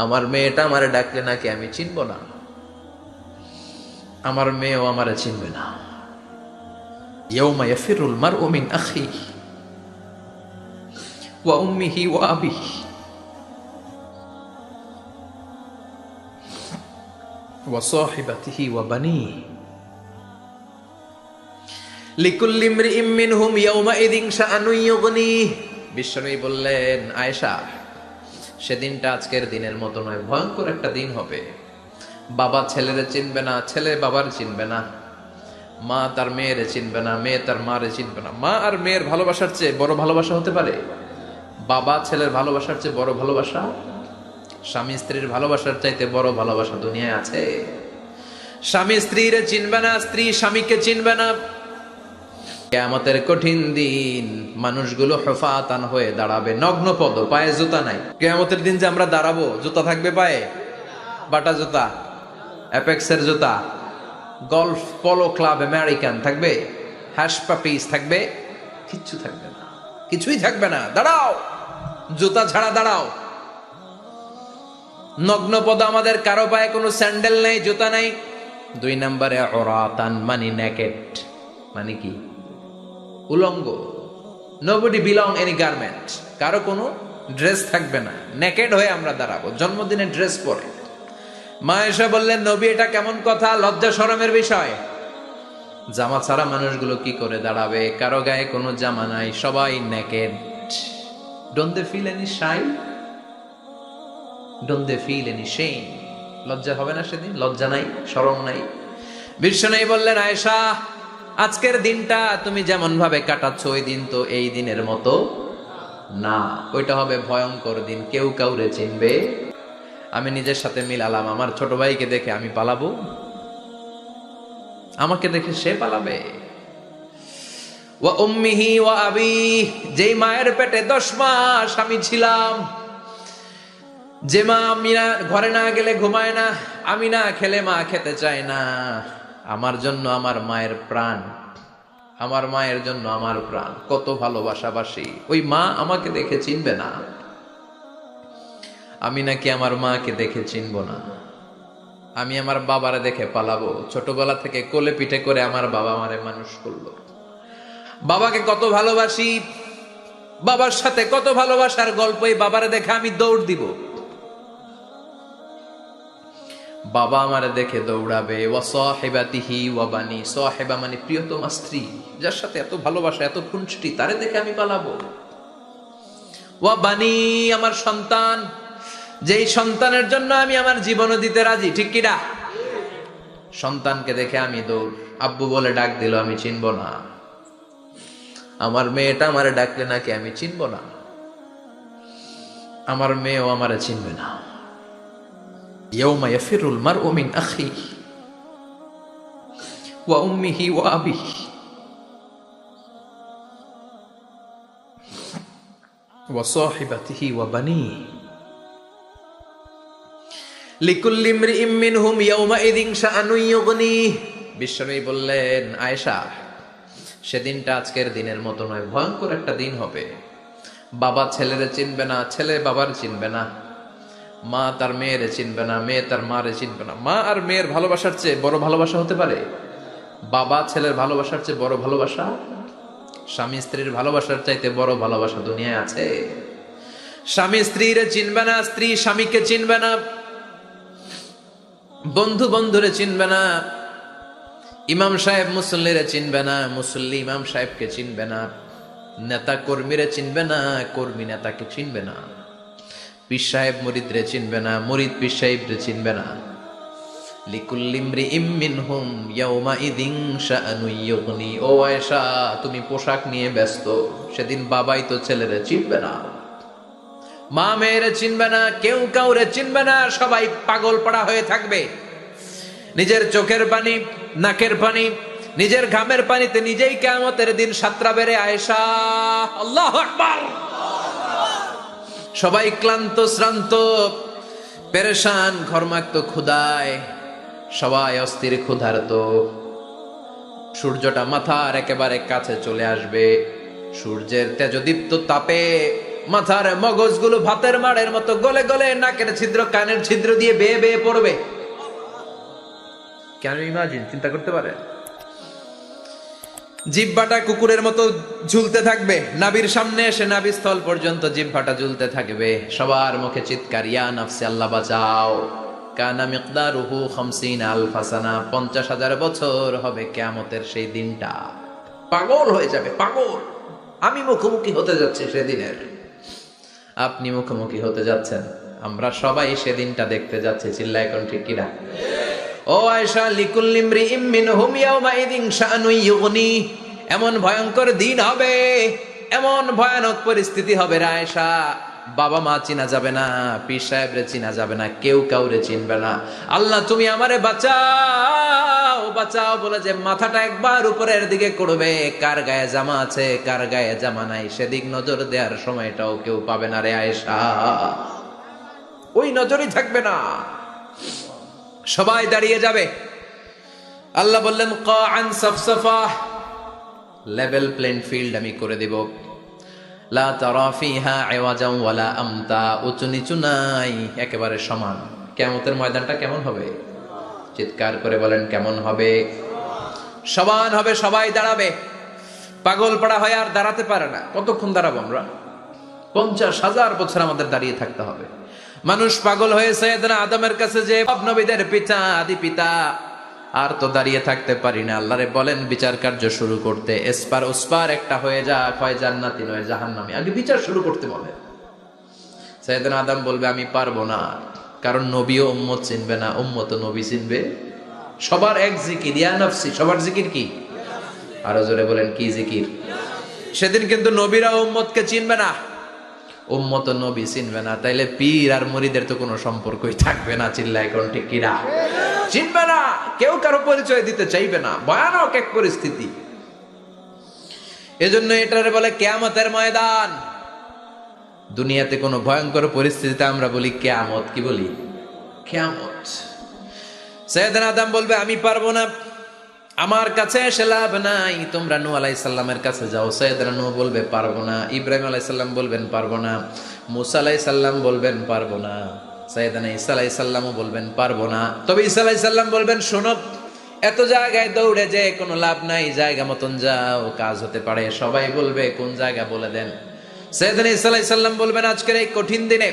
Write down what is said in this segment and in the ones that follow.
আমার মেয়েটা আমারে ডাকলে নাকি আমি চিনব না, আমার মেয়েও আমারে চিনবে না। ইয়াউমা ইয়াফিরুল মারউ মিন আখিহি ওয়া উম্মিহি ওয়া আবিহি ওয়া সাহিবাতিহি ওয়া বানিহি লিকুল্লি ইমরিইম মিনহুম ইয়াউমাইযিন শাআনুন ইউগনিহি। বিশ্বনবী বললেন, আয়েশা, সেদিনটা আজকের দিনের মতো নয়, ভয়ঙ্কর একটা দিন হবে। বাবা ছেলেরে চিনবে না, ছেলে বাবার চিনবে না, মা তার মেয়েরে চিনবে না, মেয়ে তার মারে চিনবে না। মা আর মেয়ের ভালোবাসার চেয়ে বড় ভালোবাসা হতে পারে? বাবা ছেলের ভালোবাসার চেয়ে বড় ভালোবাসা? স্বামী স্ত্রীর ভালোবাসার চাইতে বড় ভালোবাসা দুনিয়ায় আছে? স্বামী স্ত্রীরে চিনবে না, স্ত্রী স্বামীকে চিনবে না। কিয়ামতের কঠিন দিন মানুষগুলো হুফাতান হয়ে দাঁড়াবে, নগ্ন পদ, পায়ে জুতা নাই। কিয়ামতের দিন যে আমরা দাঁড়াবো, জুতা থাকবে পায়ে? বাটা জুতা, অ্যাপেক্সের জুতা, গলফ পোলো ক্লাব আমেরিকান থাকবে? হ্যাশ পাপিস থাকবে? কিচ্ছু থাকবে না, কিছুই থাকবে না। দাঁড়াও, জুতা ছাড়া দাঁড়াও। নগ্ন পদ, আমাদের কারো পায়ে কোনো স্যান্ডেল নেই, জুতা নেই। 2 নম্বরে অরাতান, মানে নেকেড, মানে কি? উলঙ্গ। নোবডি বিলং এনি গার্মেন্ট, কারো কোনো ড্রেস থাকবে না, নেকেড হয়ে আমরা দাঁড়াবো, জন্মদিনে ড্রেস পরে। মা এসে বললেন, নবী এটা কেমন কথা, লজ্জা শরমের বিষয়। জামা ছাড়া মানুষগুলো কি করে দাঁড়াবে? কারো গায়ে কোনো জামা নাই, সবাই naked. Don't they feel any shy? Don't they feel any shame? লজ্জা হবে না সেদিন? লজ্জা নাই, শরম নাই। বিশ্বনবী বললেন, আয়েশা, আজকের দিনটা তুমি যেমন ভাবে কাটাচ্ছ, ওই দিন তো এই দিনের মতো না। ওইটা হবে ভয়ঙ্কর দিন, কেউ কাউরে চিনবে। আমি নিজের সাথে মিলালাম, আমার ছোট ভাইকে দেখে আমি পালাবো? আমাকে দেখে সে পালাবে? ওয়া উম্মিহি ওয়া আবিহি, যেই মায়ের পেটে 10 মাস আমি ছিলাম, যে মা আমি না ঘরে না গেলে ঘুমায় না, আমি না খেলে মা খেতে চায় না, আমার জন্য আমার মায়ের প্রাণ, আমার মায়ের জন্য আমার প্রাণ, কত ভালোবাসাবাসি। ওই মা আমাকে দেখে চিনবে না, আমি নাকি আমার মাকে দেখে চিনব না। আমি আমার বাবারে দেখে পালাবো। ছোটবেলা থেকে কোলে পিঠে করে আমার বাবা আমারে মানুষ করলো, বাবাকে কত ভালোবাসি, বাবার সাথে কত ভালোবাসার গল্প, এই বাবারে দেখে আমি দৌড় দিব, বাবা আমারে দেখে দৌড়াবে। ওয়া সাহিবাতিহি ওয়া বানি, সাহিবা মানে প্রিয়তমা স্ত্রী, যার সাথে এত ভালোবাসা, এত খুনসুটি, তারে দেখে আমি পালাবো। ওয়া বানি, আমার সন্তান, যেই সন্তানের জন্য আমি আমার জীবনও দিতে রাজি, ঠিক কিনা? সন্তানকে দেখে আমি দৌড়। আব্বু বলে ডাক দিল, আমি চিনব না। আমার মেয়েটা আমারে ডাকলে নাকি আমি চিনব না, আমার মেয়েও আমারে চিনবে না। ইয়াউমা ইয়াফিরুল মারউ মিন আখিহি ওয়া উম্মিহি ওয়া আবিহি ওয়া সাহিবাতিহি ওয়া বানিহি লিকুল্লি ইমরিইম মিনহুম ইয়াউমাইযিন শাআনুন ইউগনিহি। বিশ্বনবী বললেন, আয়েশা, সেদিনটা আজকের দিনের মতো নয়, ভয়ঙ্কর একটা দিন হবে। বাবা ছেলেরে চিনবে না, ছেলে বাবার চিনবে না, মা তার মেয়েরে চিনবে না, মেয়ে তার মারে চিনবে না। মা আর মেয়ের ভালোবাসার চেয়ে বড় ভালোবাসা হতে পারে? বাবা ছেলের ভালোবাসার চেয়ে বড় ভালোবাসা? স্বামী স্ত্রীর ভালোবাসার চাইতে বড় ভালোবাসা দুনিয়ায় আছে? স্বামী স্ত্রীরে চিনবে না, স্ত্রী স্বামীকে চিনবে না, বন্ধু বন্ধুরে চিনবে না, ইমাম সাহেব মুসল্লিরে চিনবে না, মুসল্লি ইমাম সাহেবকে চিনবে না, নেতা কর্মীরে চিনবে না, কর্মী নেতাকে চিনবে না, পীর সাহেব মুরিদরে চিনবে না, মুরিদ পীর সাহেবরে চিনবে না। লিকুল্লি ইমরিইম মিনহুম ইয়াউমাইযিন শাআনুন ইউগনি। ও আয়েশা, তুমি পোশাক নিয়ে ব্যস্ত, সেদিন বাবাই তো ছেলেরে চিনবে না, মা মেয়েরে চিনবে না, কেউ কাউরে চিনবে না, সবাই পাগল পাড়া হয়ে থাকবে। নিজের চোখের পানি, নাকের পানি, নিজের ঘামের পানিতে নিজেই কিয়ামতের দিন সাতরা বেড়ে। আয়েশা, আল্লাহু আকবার। সবাই ক্লান্ত শ্রান্ত, পেরেশান, ঘর্মাক্ত ক্ষুধায়, সবাই অস্থির ক্ষুধার্ত। সূর্যটা মাথার একেবারে কাছে চলে আসবে, সূর্যের তেজদীপ্ত তাপে মাথার মগজগুলো ভাতের মাড়ের মতো গলে গলে নাকের ছিদ্র কানের ছিদ্র দিয়ে বেয়ে বেয়ে পড়বে। কেন ইমাজিন, চিন্তা করতে পারে? জিহ্বাটা কুকুরের মতো ঝুলতে থাকবে, নাভির সামনে এসে নাভিস্থল পর্যন্ত জিহ্বাটা ঝুলতে থাকবে। সবার মুখে চিৎকার, ইয়া নাফসি, আল্লাহ বাঁচাও। কানা মিকদারুহু 50 আলফা সানা, 50,000 বছর হবে কিয়ামতের সেই দিনটা। পাগল হয়ে যাবে, পাগল। আমি মুখোমুখি হতে যাচ্ছি সেদিনের, আপনি মুখোমুখি হতে যাচ্ছেন, আমরা সবাই সেদিনটা দেখতে যাচ্ছি। চিল্লায় কোন ঠিক কিনা? ও আয়েশা, লিকুল্লি ইমরিইম মিনহুম ইয়াওমাইযিন শাআনুন ইউগনি, এমন ভয়ঙ্কর দিন হবে, এমন ভয়ানক পরিস্থিতি হবে রে আয়েশা, বাবা মা চিনা যাবে না, পীর সাহেবরে চিনা যাবে না, কেউ কাউরে চিনবে না। আল্লাহ তুমি আমারে বাঁচাও বাঁচাও বলে যে মাথাটা একবার উপরের দিকে করবে, কার গায়ে জামা আছে কার গায়ে জামা নাই সেদিক নজর দেওয়ার সময়টাও কেউ পাবে না রে আয়েশা, ওই নজরই থাকবে না, সবাই দাঁড়িয়ে যাবে। আল্লাহ বললেন কাআন সাফসাফা, লেভেল প্লেন ফিল্ড আমি করে দেব। লা তারা ফিহা আওয়াজান ওয়ালা আমতা, উঁচু নিচু নাই, একেবারে সমান। কিয়ামতের ময়দানটা কেমন হবে? চিৎকার করে বলেন কেমন হবে? সমান হবে, সবাই দাঁড়াবে। পাগল পাড়া হয়ে আর দাঁড়াতে পারে না। কতক্ষণ দাঁড়াবো আমরা? 50,000 বছর আমাদের দাঁড়িয়ে থাকতে হবে। মানুষ পাগল হয়ে সাইয়েদনা আদমের কাছে যে সব নবীদের পিতা, আদি পিতা, আর তো দাঁড়িয়ে থাকতে পারি না, আল্লাহরে বলেন বিচার কার্য শুরু করতে। এসপার ওসপার একটা হয়ে যাক, হয় জান্নাতি নয় জাহান্নামী, আগে বিচার শুরু করতে বলে। সাইয়েদনা আদম বলবে আমি পারবো না, কারণ নবীও উম্মত চিনবে না, উম্মত নবী চিনবে। সবার এক জিকির, ইয়া নাফসি, সবার জিকির কি? আরো জোরে বলেন কি জিকির? সেদিন কিন্তু নবীরা উম্মতকে চিনবে না, উম্মত নবী চিনবে না, তাইলে পীর আর মুরিদের তো কোনো সম্পর্কই থাকবে না। চিল্লায় কোন ঠিক কিনা? চিনবে না, কেউ কারো পরিচয় দিতে চাইবে না, ভয়ানক এক পরিস্থিতি। এজন্য এটারে বলে কিয়ামতের ময়দান। দুনিয়াতে কোনো ভয়ঙ্কর পরিস্থিতিতে আমরা বলি কিয়ামত, কি বলি? কিয়ামত। সাইয়েদনা আদম বলবে আমি পারবো না, আমার কাছে এসে লাভ নাই, তোমরা নূহ আলাইহিস সালামের কাছে যাও। সাইয়েদনা নূহ বলবে পারবো না, ইব্রাহিম আলাইহিস সালাম বলবেন পারবো না, মুসা আলাইহিস সালাম বলবেন পারবো না, সাইয়েদনা ঈসা আলাইহিস সালামও বলবেন পারবো না। তবে ঈসা আলাইহিস সালাম বলবেন শোনো, এত জায়গায় দৌড়ে যে কোনো লাভ নাই, জায়গা মতন যাও, কাজ হতে পারে। সবাই বলবে কোন জায়গা বলে দেন। সাইয়েদনা ঈসা আলাইহিস সালাম বলবেন আজকের এই কঠিন দিনে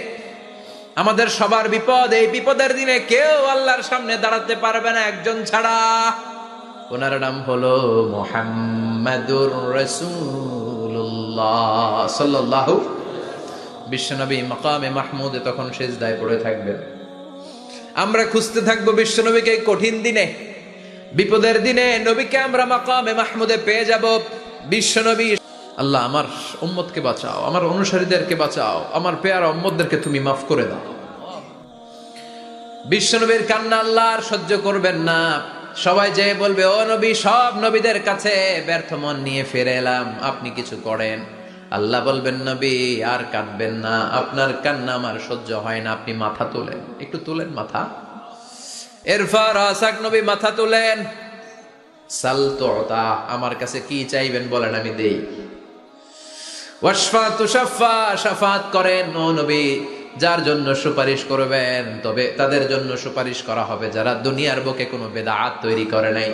আমাদের সবার বিপদ, এই বিপদের দিনে কেউ আল্লাহর সামনে দাঁড়াতে পারবে না একজন ছাড়া, ওনার নাম হলো মুহাম্মাদুর রাসূলুল্লাহ সাল্লাল্লাহু। বিশ্বনবী মাকামে মাহমুদে তখন সিজদায় পড়ে থাকবেন। আমরা খুঁজতে থাকবো বিশ্বনবীকে কঠিন দিনে, বিপদের দিনে নবীকে আমরা মাকামে মাহমুদে পেয়ে যাব। বিশ্বনবী, আল্লাহ আমার উম্মতকে বাঁচাও, আমার অনুসারীদেরকে বাঁচাও, আমার পেয়ারা উম্মতদেরকে তুমি মাফ করে দাও। বিশ্বনবীর কান্না আল্লাহ আর সহ্য করবেন না। সবাই যে বলবে ও নবী, সব নবীদের কাছে ব্যর্থ মন নিয়ে ফিরে এলাম, আপনি কিছু করেন। আল্লাহ বলবেন নবী আর কাঁদবেন না, আপনার কান্না আমার সহ্য হয় না, আপনি মাথা তোলেন, একটু তোলেন মাথা। এরপর আসাক নবী মাথা তোলেন। সাল তুতা, আমার কাছে কি চাইবেন বলেন আমি দেই। ওয়াশফা তুশাফা, শাফাত করেন ও নবী, যার জন্য সুপারিশ করবেন তবে তাদের জন্য সুপারিশ করা হবে যারা দুনিয়ার বুকে কোনো বেদাত তৈরি করে নাই।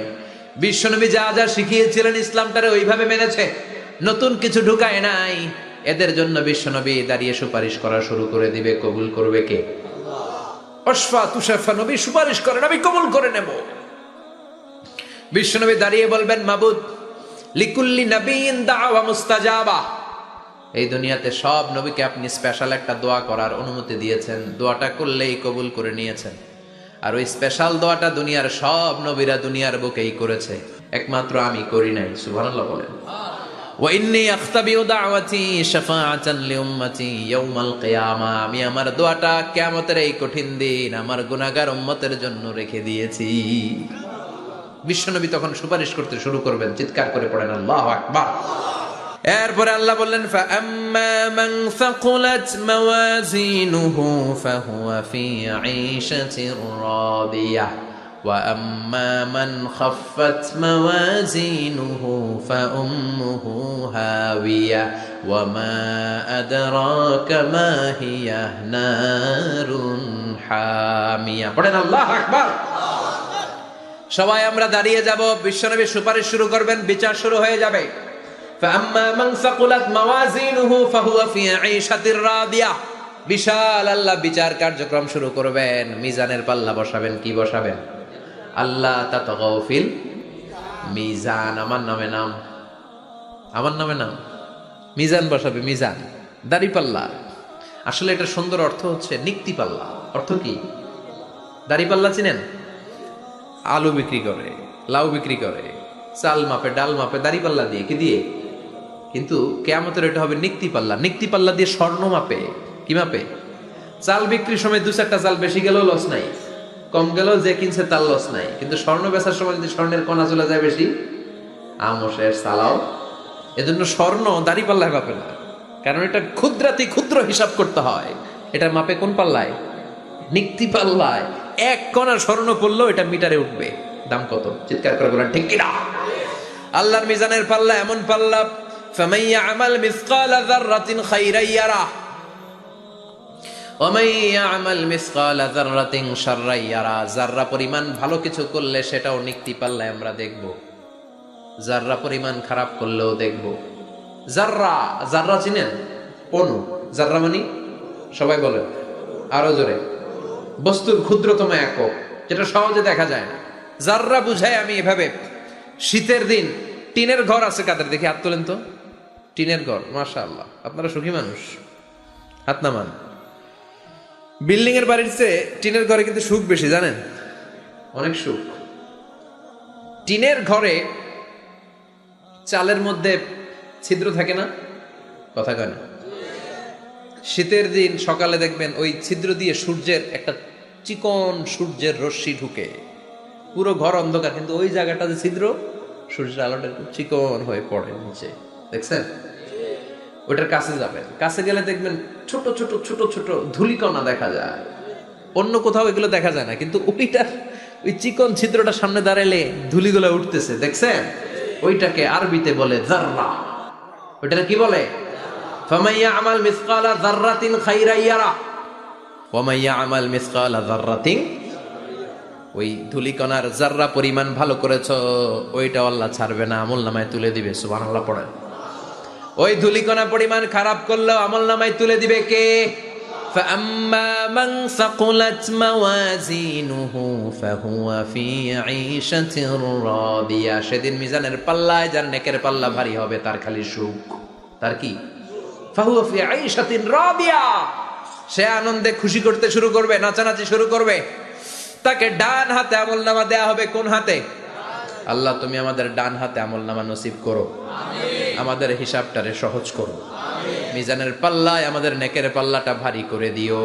বিশ্বনবী যা যা শিখিয়েছিলেন ইসলামটারে ওইভাবে মেনেছে, নতুন কিছু ঢুকায় নাই। এদের জন্য বিশ্বনবী দাঁড়িয়ে সুপারিশ করা শুরু করে দিবে। কবুল করবে কে? ওয়াশফা তুশাফা, নবী সুপারিশ করেন, আমি কবুল করে নেব। বিশ্বনবী দাঁড়িয়ে বলবেন মাবুদ, লিকুল্লি নবিয়্যিন দাওয়া মুস্তাজাবা, এই দুনিয়াতে সব নবীকে আপনি স্পেশাল একটা দোয়া করার অনুমতি দিয়েছেন, দোয়াটা করলেই কবুল করে নিয়েছেন। আর ওই স্পেশাল দোয়াটা দুনিয়ার সব নবীরা দুনিয়ার বুকেই করেছে, একমাত্র আমি করি নাই। সুবহানাল্লাহ বলেন। ওয়া ইন্নী আখতাবিউ দাওয়াতি শাফাআতান লিউম্মতি ইয়াউমাল কিয়ামা, আমি আমার দোয়াটা কিয়ামতের এই কঠিন দিন আমার গুনাহগার উম্মতের জন্য রেখে দিয়েছি। বিশ্বনবী তখন সুপারিশ করতে শুরু করবেন, চিৎকার করে পড়েন আল্লাহু আকবার। এরপরে আল্লাহ বললেন ফাআম্মা মান সাকুলাত মাওয়াজিনুহু ফাহুয়া ফি ঈশাতির রাদিয়াহ وأما من خفت موازينه فأمه هاوية وما أدراك ما هي نار حامية পড়েন আল্লাহু আকবার। সবাই আমরা দাঁড়িয়ে যাব, বিশ্বনবী সুপারিশ শুরু করবেন, বিচার শুরু হয়ে যাবে। فأما من ثقلت موازينه فهو في عيشة راضية। বিশাল আল্লাহ বিচার কার্যক্রম শুরু করবেন, মিজানের পাল্লা বসাবেন। কি বসাবেন? আল্লাহ তাতগাউ ফিল মিজান। আমার নামে নাম, আমার নামে নাম, মিজান বসাবে। মিজান দাড়ি পাল্লা। আসলে এটা সুন্দর অর্থ হচ্ছে নিক্তি পাল্লা। অর্থ কি? দাড়ি পাল্লা চিনেন? আলু বিক্রি করে, লাউ বিক্রি করে, চাল মাপে, ডাল মাপে, দাড়ি পাল্লা দিয়ে। কি দিয়ে? কিন্তু কিয়ামতের এটা হবে নিক্তি পাল্লা। নিক্তি পাল্লা দিয়ে স্বর্ণ মাপে। কি মাপে? চাল বিক্রির সময় 2-4টা চাল বেশি গেলেও লস নাই, কম গেলেও যে কিনছে তার লস নাই। কিন্তু স্বর্ণ বেচার সময় যদি স্বর্ণের কণা চলে যায় বেশি, আমশের সালাও। এজন্য স্বর্ণ দাড়ি পাল্লায় মাপে না, কারণ এটা ক্ষুদ্রাতি ক্ষুদ্র হিসাব করতে হয়। এটা মাপে কোন পাল্লায়? নিক্তি পাল্লায়। এক কণা স্বর্ণ পড়লেও এটা মিটারে উঠবে। দাম কত? চিৎকার করে বলেন ঠিক কিনা? আল্লাহর মিজানের পাল্লা এমন পাল্লা, ফামান ইয়ামাল মিসকালা যাররাতিন খাইরান ইয়ারা ওয়া মান ইয়ামাল মিসকালা যাররাতিন শাররান ইয়ারা। যাররা পরিমাণ ভালো কিছু করলে সেটাও নিক্তি পাল্লায় আমরা দেখব, যাররা পরিমাণ খারাপ করলেও দেখব। যাররা, যাররা চিনেন? অণু। যাররা মানে সবাই বলেন আরো জোরে। বস্তুর ক্ষুদ্রতম একক, যেটা সহজে দেখা যায় না। যাররা বুঝায় আমি এভাবে, শীতের দিন টিনের ঘর আছে কাদের? দেখি হাত তোলেন তো। টিনের ঘর, মাশাআল্লাহ, আপনারা সুখী মানুষ, হাত নামান। বিল্ডিং এর বাড়ির চেয়ে টিনের ঘরে কিন্তু সুখ বেশি, জানেন? অনেক সুখ। টিনের ঘরে চালের মধ্যে ছিদ্র থাকে না? কথা কয় না? শীতের দিন সকালে দেখবেন ওই ছিদ্র দিয়ে সূর্যের একটা চিকন সূর্যের রশ্মি ঢুকে, পুরো ঘর অন্ধকার, কিন্তু ওই জায়গাটা যে ছিদ্র, সূর্যের আলোটা খুব চিকন হয়ে পড়ে নিচে, দেখছেন? ওটার কাছে যাবেন, কাছে গেলে দেখবেন ছোট ছোট ছোট ছোট ধূলিকণা দেখা যায়। অন্য কোথাও এগুলো দেখা যায় না, কিন্তু ওইটার ওই চিকন ছিদ্রটা সামনে দাঁড়ালে ধূলিগুলো উঠতেছে, দেখছেন? ওইটাকে আরবিতে বলে যাররা। ওইটাকে কি বলে? ফামান ইয়ামাল মিসকালা যাররাতিন খাইরান ইয়ারা ওয়া মান ইয়ামাল মিসকালা যাররাতিন। ওই ধূলিকণার যাররা পরিমাণ ভালো করেছো, ওইটা আল্লাহ ছাড়বে না, আমলনামায় তুলে দিবে। সুবহানাল্লাহ পড়েন। ওই ধূলিকণা পরিমাণ খারাপ করলেও আমলনামায় তুলে দিবে কে? فأما من ثقلت موازينه فهو في عيشة راضية। সেদিন মিজানের পাল্লায় যার নেকের পাল্লা ভারী হবে, তার খালি সুখ। তার কি? فهو في عيشة راضية। সে আনন্দে খুশি করতে শুরু করবে, নাচানাচি শুরু করবে। তাকে ডান হাতে আমলনামা দেয়া হবে। কোন হাতে? আল্লাহ তুমি আমাদের ডান হাতে আমলনামা নসিব করো, আমাদের হিসাবটারে সহজ করো, মিজানের পাল্লায় আমাদের নেকের পাল্লাটা ভারী করে দিও।